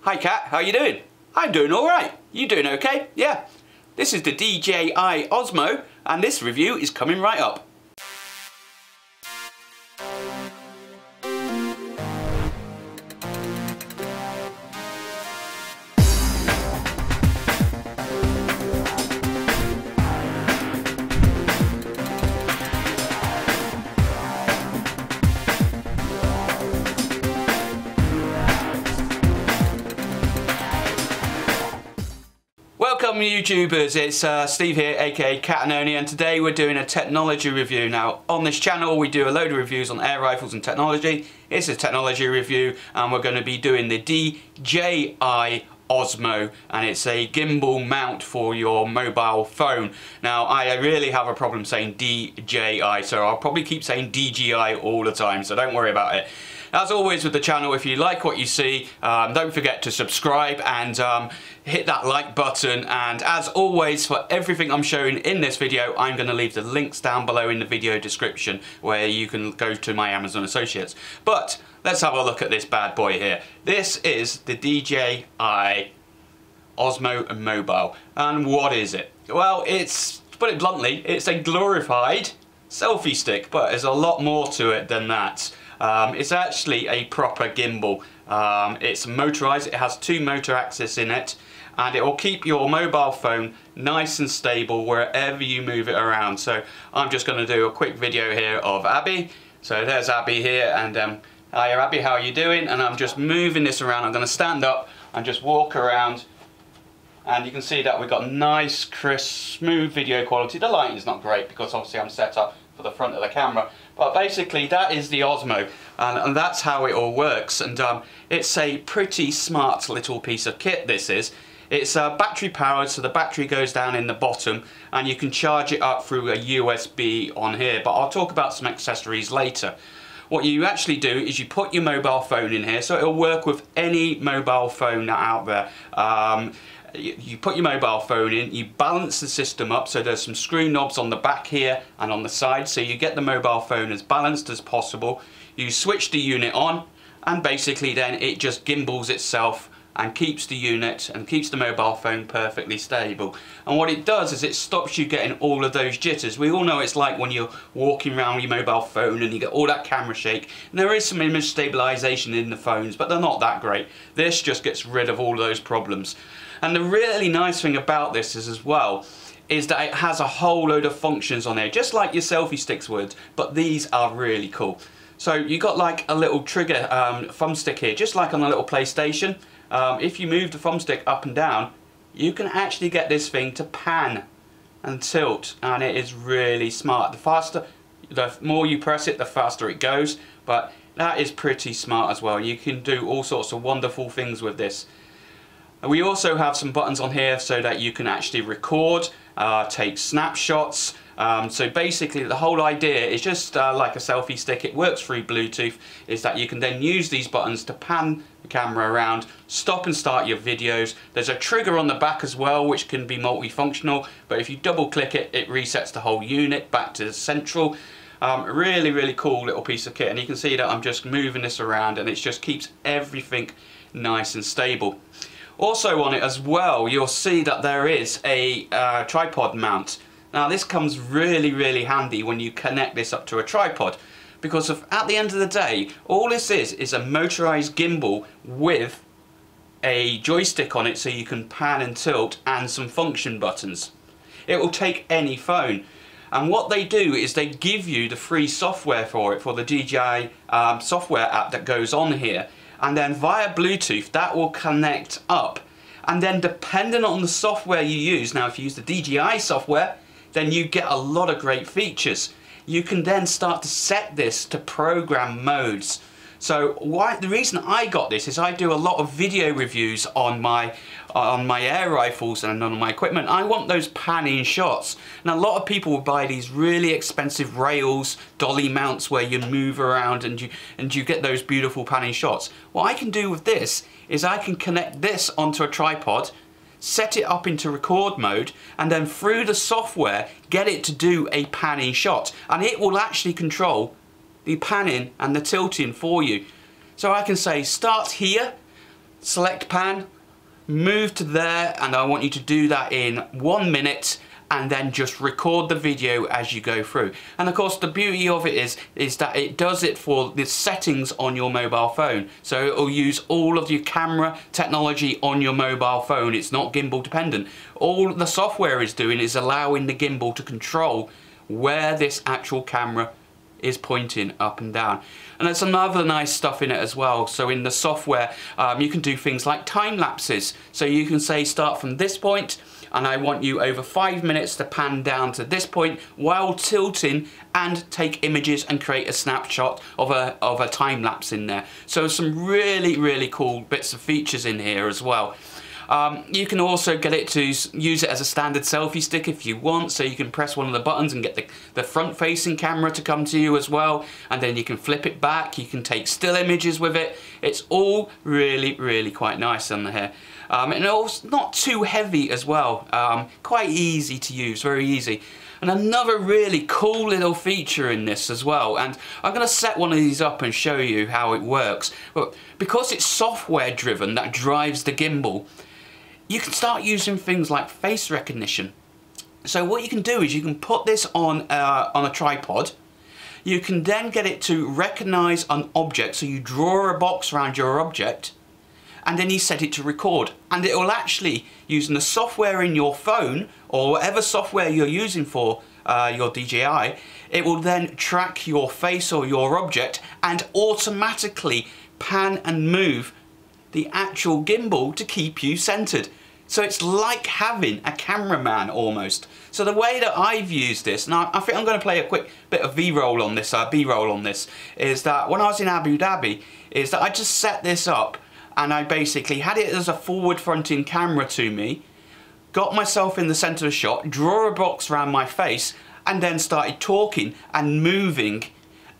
Hi Kat, how you doing? I'm doing alright. You doing okay? Yeah. This is the DJI Osmo and this review is coming right up. Welcome YouTubers, it's Steve here, aka Catanoni, and today we're doing a technology review. Now on this channel we do a load of reviews on air rifles and technology. It's a technology review and we're going to be doing the DJI Osmo, and it's a gimbal mount for your mobile phone. Now I really have a problem saying DJI, so I'll probably keep saying DJI all the time, so don't worry about it. As always with the channel, if you like what you see, don't forget to subscribe and hit that like button. And as always, for everything I'm showing in this video, I'm going to leave the links down below in the video description where you can go to my Amazon associates. But let's have a look at this bad boy here. This is the DJI Osmo Mobile. And what is it? Well, it's, to put it bluntly, it's a glorified selfie stick, but there's a lot more to it than that. It's actually a proper gimbal. It's motorized, it has 2 motor axes in it, and it will keep your mobile phone nice and stable wherever you move it around. So I'm just going to do a quick video here of Abby. So there's Abby here, and hi Abby, how are you doing? And I'm just moving this around. I'm going to stand up and just walk around, and you can see that we've got nice, crisp, smooth video quality. The lighting's not great because obviously I'm set up for the front of the camera, but basically that is the Osmo, and that's how it all works. And it's a pretty smart little piece of kit, this is. It's battery powered, so the battery goes down in the bottom and you can charge it up through a USB on here, but I'll talk about some accessories later. What you actually do is you put your mobile phone in here, so it'll work with any mobile phone out there. You put your mobile phone in, you balance the system up, so there's some screw knobs on the back here and on the side, so you get the mobile phone as balanced as possible. You switch the unit on, and basically then it just gimbals itself and keeps the unit and keeps the mobile phone perfectly stable. And what it does is it stops you getting all of those jitters. We all know it's like when you're walking around with your mobile phone and you get all that camera shake. And there is some image stabilization in the phones, but they're not that great. This just gets rid of all those problems. And the really nice thing about this is as well is that it has a whole load of functions on here, just like your selfie sticks would, but these are really cool. So you got like a little trigger thumbstick here, just like on a little PlayStation. If you move the thumbstick up and down, you can actually get this thing to pan and tilt, and it is really smart. The more you press it, the faster it goes, but that is pretty smart as well. You can do all sorts of wonderful things with this. We also have some buttons on here so that you can actually record, take snapshots. So basically the whole idea is just like a selfie stick. It works through Bluetooth, is that you can then use these buttons to pan the camera around, stop and start your videos. There's a trigger on the back as well which can be multifunctional, but if you double click it, it resets the whole unit back to central. Really cool little piece of kit, and you can see that I'm just moving this around and it just keeps everything nice and stable. Also on it as well, you'll see that there is a tripod mount. Now this comes really handy when you connect this up to a tripod, because at the end of the day, all this is a motorized gimbal with a joystick on it so you can pan and tilt, and some function buttons. It will take any phone. And what they do is they give you the free software for it, for the DJI software app that goes on here. And then via Bluetooth that will connect up, and then depending on the software you use, now if you use the DJI software, then you get a lot of great features. You can then start to set this to program modes. So the reason I got this is I do a lot of video reviews on my air rifles and on my equipment. I want those panning shots. Now a lot of people will buy these really expensive rails, dolly mounts where you move around and you get those beautiful panning shots. What I can do with this is I can connect this onto a tripod, set it up into record mode, and then through the software get it to do a panning shot, and it will actually control the panning and the tilting for you. So I can say start here, select pan, move to there, and I want you to do that in 1 minute, and then just record the video as you go through. And of course the beauty of it is that it does it for the settings on your mobile phone. So it'll use all of your camera technology on your mobile phone. It's not gimbal dependent. All the software is doing is allowing the gimbal to control where this actual camera is pointing up and down. And there's some other nice stuff in it as well. So in the software you can do things like time lapses. So you can say start from this point, and I want you over 5 minutes to pan down to this point while tilting and take images and create a snapshot of a time lapse in there. So some really cool bits of features in here as well. You can also get it to use it as a standard selfie stick if you want, so you can press one of the buttons and get the front facing camera to come to you as well, and then you can flip it back, you can take still images with it. It's all really quite nice on here. And it's not too heavy as well, quite easy to use, very easy. And another really cool little feature in this as well, and I'm going to set one of these up and show you how it works. But because it's software driven that drives the gimbal, you can start using things like face recognition. So what you can do is you can put this on a tripod. You can then get it to recognize an object, so you draw a box around your object, and then you set it to record, and it will actually, using the software in your phone or whatever software you're using for your DJI, it will then track your face or your object and automatically pan and move the actual gimbal to keep you centered. So it's like having a cameraman almost. So the way that I've used this, and I think I'm going to play a quick bit of B-roll on this, is that when I was in Abu Dhabi, is that I just set this up and I basically had it as a forward fronting camera to me, got myself in the center of the shot, draw a box around my face, and then started talking and moving,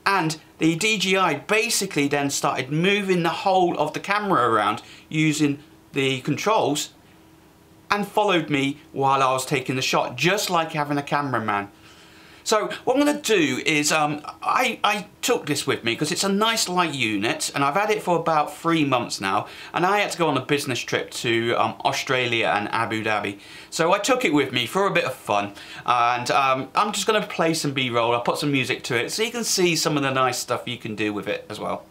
and the DJI basically then started moving the whole of the camera around using the controls and followed me while I was taking the shot, just like having a cameraman. So what I'm going to do is, I took this with me because it's a nice light unit, and I've had it for about 3 months now, and I had to go on a business trip to Australia and Abu Dhabi. So I took it with me for a bit of fun, and I'm just going to play some B-roll. I'll put some music to it so you can see some of the nice stuff you can do with it as well.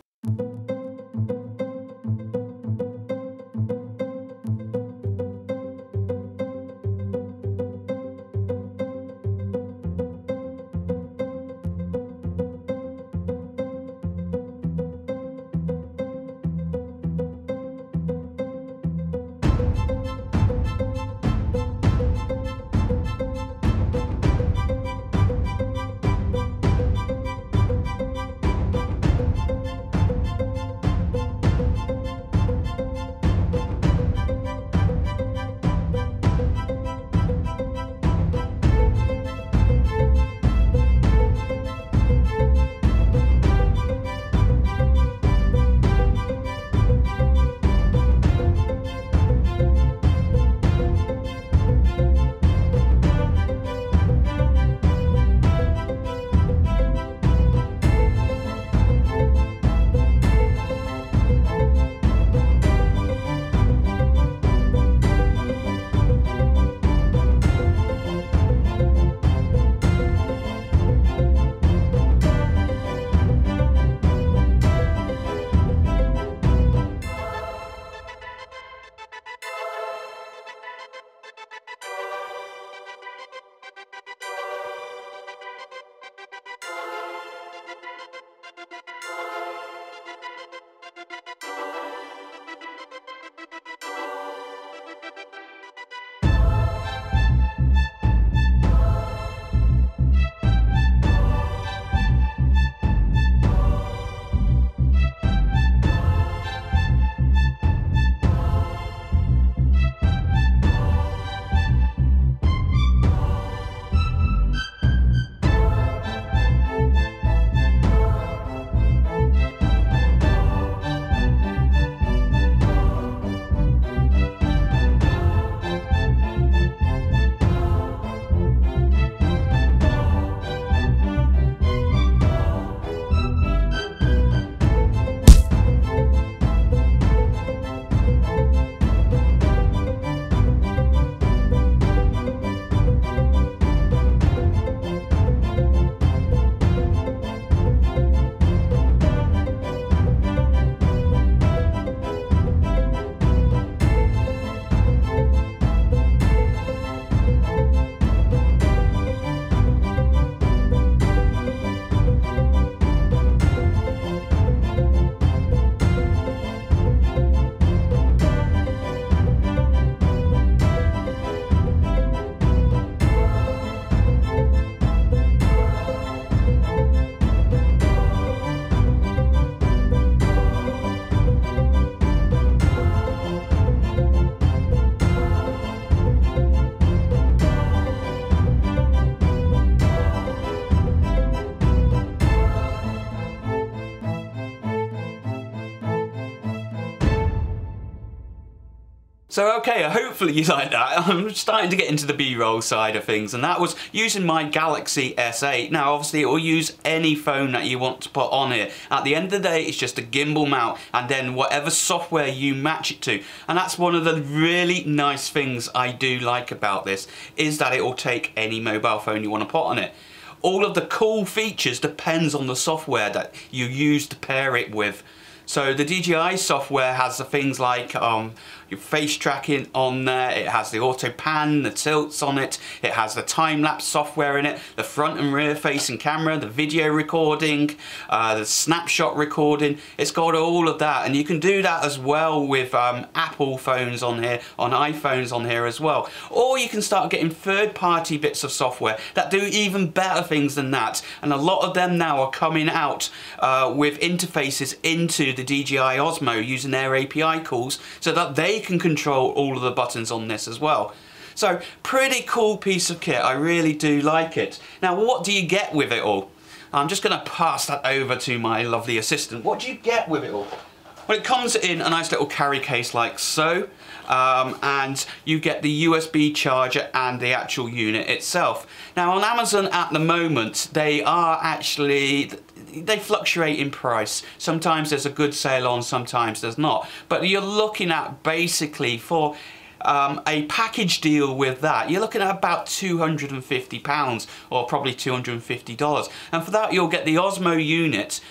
So okay, hopefully you like that. I'm starting to get into the B-roll side of things, and that was using my Galaxy S8. Now obviously it will use any phone that you want to put on here. At the end of the day, it's just a gimbal mount and then whatever software you match it to. And that's one of the really nice things I do like about this, is that it will take any mobile phone you want to put on it. All of the cool features depends on the software that you use to pair it with. So the DJI software has the things like your face tracking on there, it has the auto pan, the tilts on it, it has the time-lapse software in it, the front and rear facing camera, the video recording, the snapshot recording. It's got all of that, and you can do that as well with Apple phones on here, on iPhones on here as well. Or you can start getting third-party bits of software that do even better things than that, and a lot of them now are coming out with interfaces into the DJI Osmo using their API calls so that they can control all of the buttons on this as well. So pretty cool piece of kit, I really do like it. Now what do you get with it all? I'm just going to pass that over to my lovely assistant. What do you get with it all? Well, it comes in a nice little carry case like so, and you get the USB charger and the actual unit itself. Now on Amazon at the moment, they fluctuate in price. Sometimes there's a good sale on, sometimes there's not. But you're looking at basically for a package deal with that, you're looking at about £250 or probably $250, and for that you'll get the Osmo unit.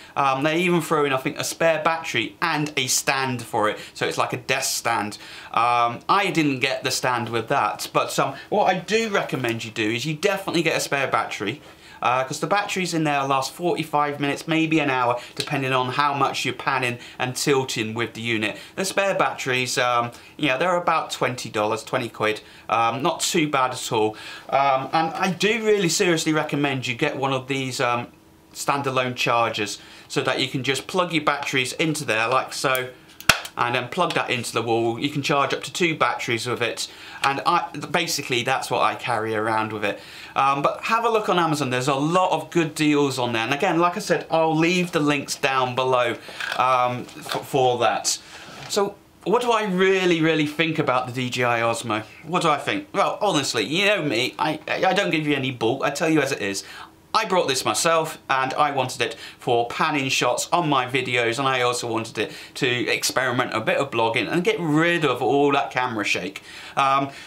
They even throw in, I think, a spare battery and a stand for it, so it's like a desk stand. I didn't get the stand with that, but what I do recommend you do is you definitely get a spare battery, because the batteries in there last 45 minutes, maybe an hour, depending on how much you're panning and tilting with the unit. The spare batteries, yeah, they're about $20, 20 quid, not too bad at all. And I do really seriously recommend you get one of these standalone chargers, so that you can just plug your batteries into there like so, and then plug that into the wall. You can charge up to 2 batteries with it, and basically that's what I carry around with it. But have a look on Amazon, there's a lot of good deals on there, and again, like I said, I'll leave the links down below for that. So what do I really think about the DJI Osmo? What do I think? Well, honestly, you know me, I don't give you any bull, I tell you as it is. I brought this myself and I wanted it for panning shots on my videos, and I also wanted it to experiment a bit of blogging and get rid of all that camera shake.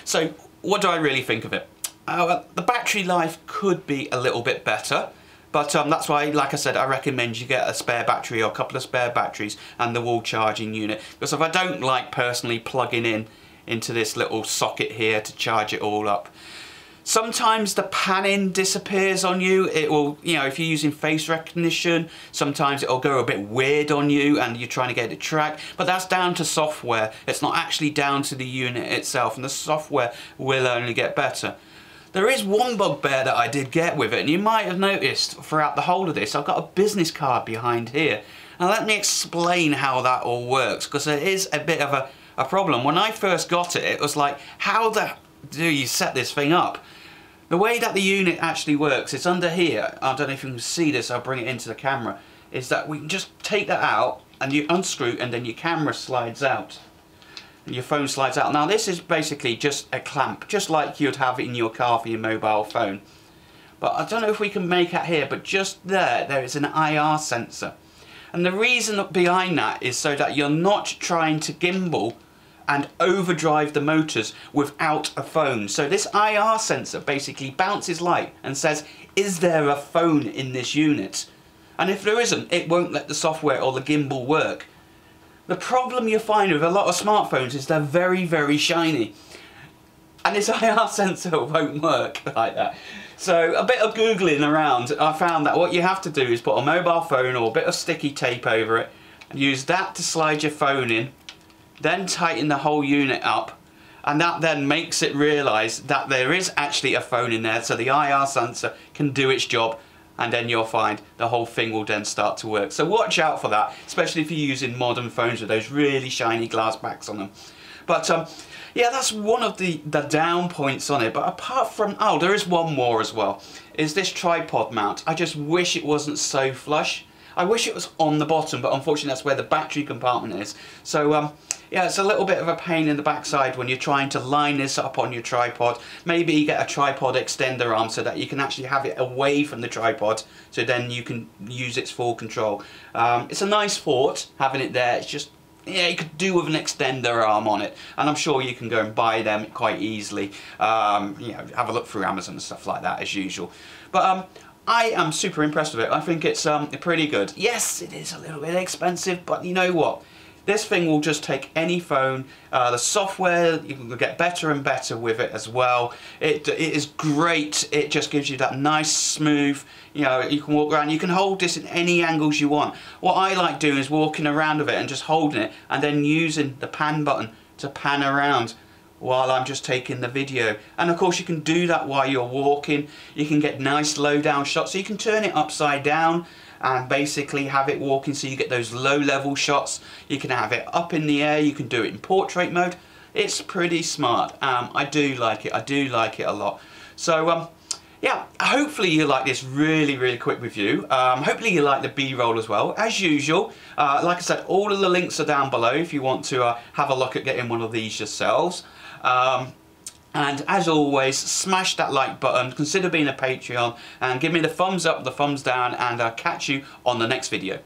So what do I really think of it? The battery life could be a little bit better, but that's why, like I said, I recommend you get a spare battery or a couple of spare batteries and the wall charging unit, because if I don't like personally plugging into this little socket here to charge it all up. Sometimes the panning disappears on you. It will, you know, if you're using face recognition, sometimes it'll go a bit weird on you and you're trying to get it tracked, but that's down to software. It's not actually down to the unit itself, and the software will only get better. There is one bugbear that I did get with it, and you might have noticed throughout the whole of this, I've got a business card behind here. Now let me explain how that all works, because it is a bit of a problem. When I first got it, it was like, how the do you set this thing up? The way that the unit actually works, it's under here. I don't know if you can see this, I'll bring it into the camera, is that we can just take that out and you unscrew, and then your camera slides out and your phone slides out. Now this is basically just a clamp, just like you'd have in your car for your mobile phone. But I don't know if we can make it here, but just there is an IR sensor. And the reason behind that is so that you're not trying to gimbal and overdrive the motors without a phone. So this IR sensor basically bounces light and says, is there a phone in this unit? And if there isn't, it won't let the software or the gimbal work. The problem you find with a lot of smartphones is they're very shiny, and this IR sensor won't work like that. So a bit of googling around, I found that what you have to do is put a mobile phone or a bit of sticky tape over it and use that to slide your phone in, then tighten the whole unit up, and that then makes it realise that there is actually a phone in there, so the IR sensor can do its job, and then you'll find the whole thing will then start to work. So watch out for that, especially if you're using modern phones with those really shiny glass backs on them. But yeah, that's one of the down points on it. But apart from, there is one more as well, is this tripod mount. I just wish it wasn't so flush. I wish it was on the bottom, but unfortunately that's where the battery compartment is. So yeah, it's a little bit of a pain in the backside when you're trying to line this up on your tripod. Maybe you get a tripod extender arm so that you can actually have it away from the tripod, so then you can use its full control. It's a nice thought having it there. It's just, yeah, you could do with an extender arm on it, and I'm sure you can go and buy them quite easily. You know, have a look through Amazon and stuff like that as usual. But I am super impressed with it. I think it's pretty good. Yes, it is a little bit expensive, but you know what? This thing will just take any phone. The software, you can get better and better with it as well. It is great. It just gives you that nice smooth, you know, you can walk around. You can hold this in any angles you want. What I like doing is walking around with it and just holding it and then using the pan button to pan around while I'm just taking the video. And of course you can do that while you're walking. You can get nice low down shots, so you can turn it upside down and basically have it walking, so you get those low level shots. You can have it up in the air, you can do it in portrait mode. It's pretty smart. I do like it. I do like it a lot. So yeah, hopefully you like this really quick review. Hopefully you like the B-roll as well. As usual, like I said, all of the links are down below if you want to have a look at getting one of these yourselves. And as always, smash that like button, consider being a Patreon, and give me the thumbs up, the thumbs down, and I'll catch you on the next video.